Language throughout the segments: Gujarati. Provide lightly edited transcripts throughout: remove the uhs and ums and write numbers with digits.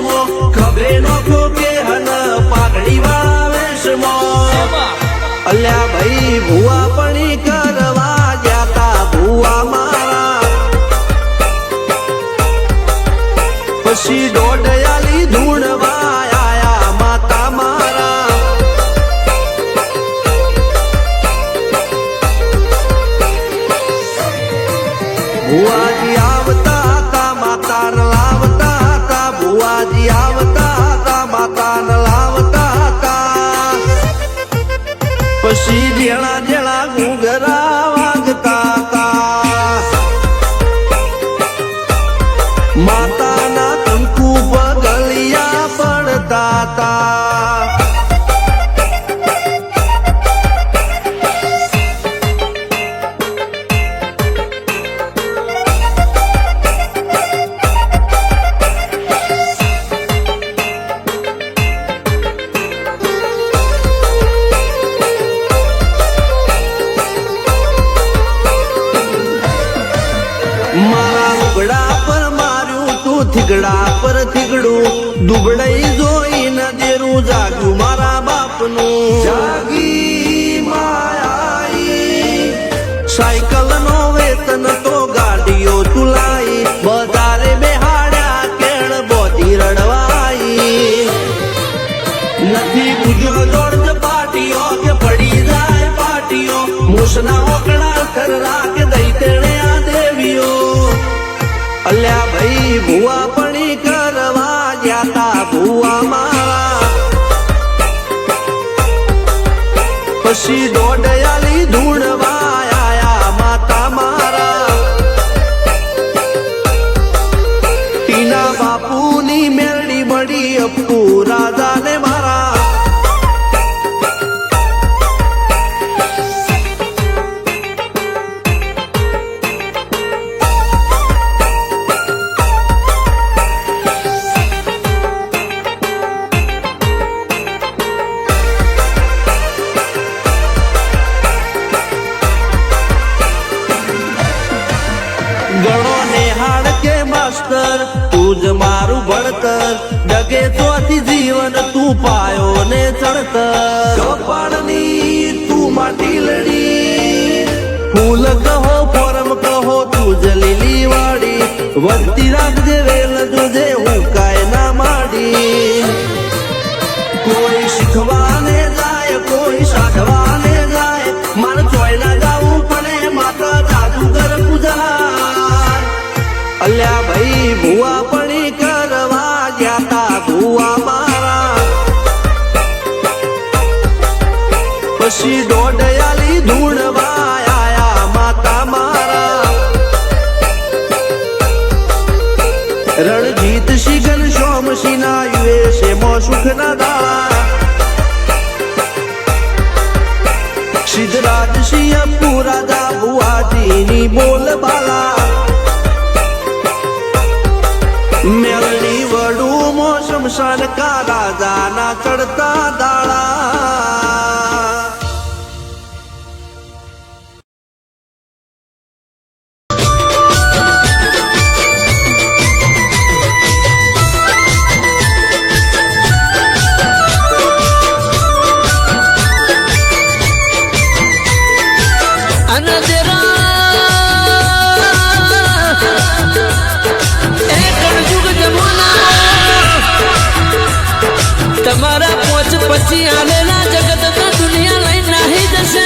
વેશમો ખભે નોખો કે હન પાઘડી વાળા વેશમો અલ્યા ભાઈ ભુવા પણી કરવા જાતા ભુવા મારા પછી દોડયાલી ધૂણવા આયા માતા મારા ભુવાજી આવતા હતા માતા લાવતા હતા ભુવાજી આવતા હતા માતા લાવતા હતા પછી જેણા જેણા ઘૂઘરા વાગતા હતા માતાના કંકુ પગલિયા પડતા હતા મારા લુગડા પર માર્યું તું થીગડા પર થીગડું દુબળઈ જોઈને દેરું જાગ્યું મારા બાપનું જાગી માયાઈ સાયકલ નો વેતન તો ગાડીઓ ચુલાઈ બજારે બેહાડ્યા કેળ બોધી રડવાઈ નથી પૂજ્યો જોડ પાટીઓ કે પડી જાય પાટીઓ મૂસના ઓકડા ખરા કે દઈ તેણે આ દેવીઓ અલ્યા ભાઈ ભુવા પણી કરવા જાતા ભુવા મારા પછી દોડયાલી ધૂણવા આયા માતા મારા ટીના બાપુની મેરડી મળી અપ્પુ રાજાને મારા ગણો નેહાળ કે માસ્તર તું જ મારું ભણતર ડગે ચોથી જીવન તું પાયો ને ચણતર કપાળની તું માટીલડી ફૂલ કહો ફોરમ કહો તું જ લીલી વાડી વધતી રાખજે વેલ જોજે હું કાય ના માડી કોઈ શીખવાને જાય કોઈ સાધવાને જાય મારે ચોય ના જાવું પડે માતા જાદુગર પૂજા અલ્યા ભાઈ ભુવા પણી કરવા જાતા ભુવા મારા પછી દોડયાલી ધૂણવા આયા માતા મારા રણજીત સિંહ સોમસિંહ ના યુએસે મો સુખ ના દાળા સિદ્ધરાજ સિંહ પુરાજા ભુવાજીની બોલ બાલા મેલની વડું મો શમશાન કા રાજાના ચડતા દાળા તમારા પોચ પછી આલેલા જગત તો દુનિયા લઈ નાહી જશે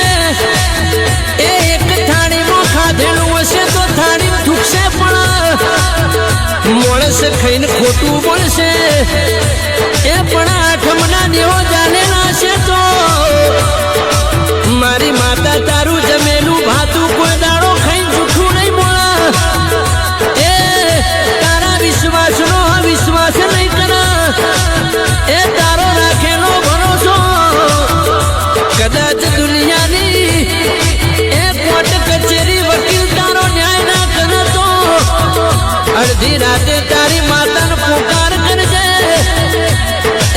એ એક થાળીમાં ખાધેલું હશે તો થાળી થૂકશે પણ મોણસે ખાઈને ખોટું બોલશે એ પણ આઠમના દેવો જાનેલા છે તો મારી માતા તારું જમેલું ભાતું કોઈ દાડો ખાઈને જૂઠું નહીં બોલા એ તારા વિશ્વાસનો વિશ્વાસ નહીં કરા એ તારો રાખેલો ભરોસો કદાચ દુનિયાની એ કોર્ટ કચેરી વકીલ તારો ન્યાય ના કરે તો અડધી રાતે તારી માતાને પુકાર કરજે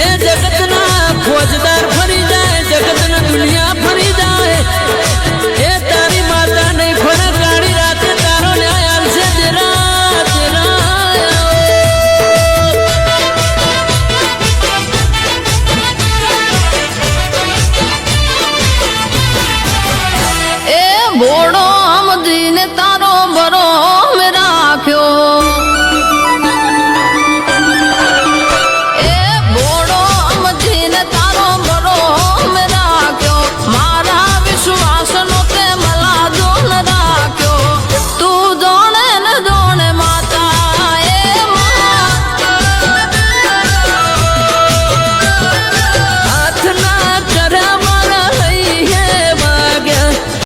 એ જગતના ફોજદાર ફરી જાય જગતના દુનિયા ફરી જાય એ તારી માતા નહીં ફરે કાળી રાતે તારો ન્યાય આવશે જરા જરા કરો